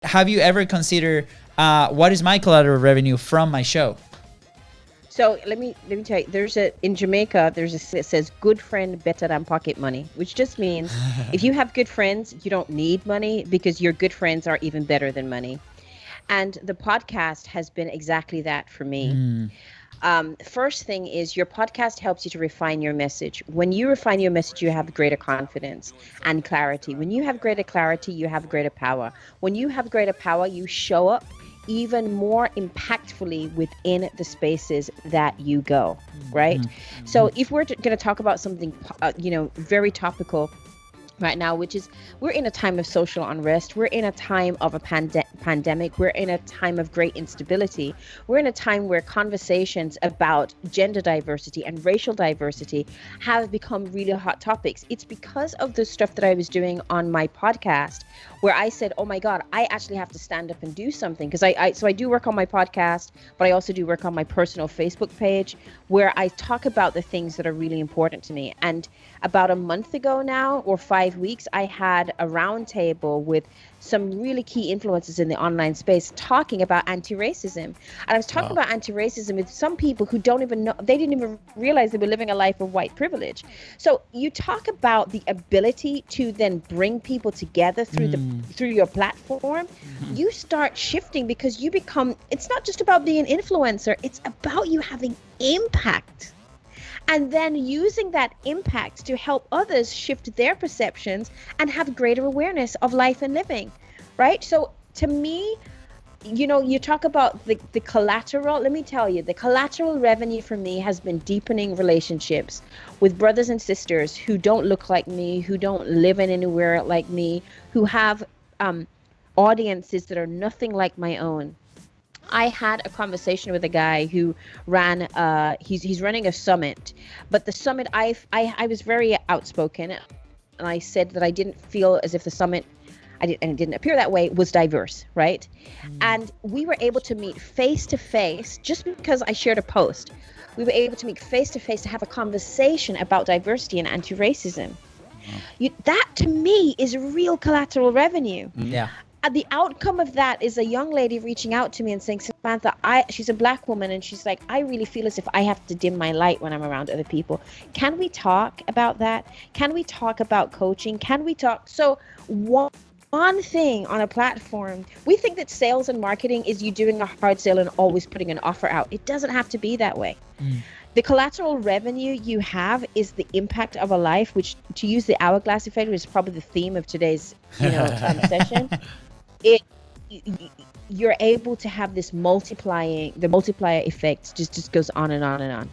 Have you ever considered what is my collateral revenue from my show? So let me tell you, in Jamaica, it says good friend better than pocket money, which just means if you have good friends, you don't need money because your good friends are even better than money. And the podcast has been exactly that for me. First thing is your podcast helps you to refine your message. When you refine your message, you have greater confidence and clarity. When you have greater clarity, you have greater power. When you have greater power, you show up even more impactfully within the spaces that you go, right? So if we're going to talk about something, very topical right now, which is we're in a time of social unrest. We're in a time of a pandemic. We're in a time of great instability. We're in a time where conversations about gender diversity and racial diversity have become really hot topics. It's because of the stuff that I was doing on my podcast where I said, oh my God, I actually have to stand up and do something. Because I do work on my podcast, but I also do work on my personal Facebook page where I talk about the things that are really important to me. And about a month ago now, or 5 weeks, I had a roundtable with some really key influencers in the online space talking about anti-racism. And I was talking about anti-racism with some people who don't even know, they didn't even realize they were living a life of white privilege. So you talk about the ability to then bring people together through your platform. You start shifting because you become, it's not just about being an influencer, it's about you having impact. And then using that impact to help others shift their perceptions and have greater awareness of life and living, right? So to me, you talk about the collateral. Let me tell you, the collateral revenue for me has been deepening relationships with brothers and sisters who don't look like me, who don't live in anywhere like me, who have audiences that are nothing like my own. I had a conversation with a guy who ran he's running a summit, but the summit I was very outspoken, and I said that I didn't feel as if the summit, and it didn't appear that way, was diverse, right? And we were able to meet face to face just because I shared a post. We were able to meet face to face to have a conversation about diversity and anti-racism. That to me is real collateral revenue. Yeah. The outcome of that is a young lady reaching out to me and saying, Samantha, she's a Black woman, and she's like, I really feel as if I have to dim my light when I'm around other people. Can we talk about that? Can we talk about coaching? Can we talk? So one thing on a platform, we think that sales and marketing is you doing a hard sale and always putting an offer out. It doesn't have to be that way. The collateral revenue you have is the impact of a life, which, to use the hourglass effect, which is probably the theme of today's session. You're able to have this the multiplier effect just goes on and on and on.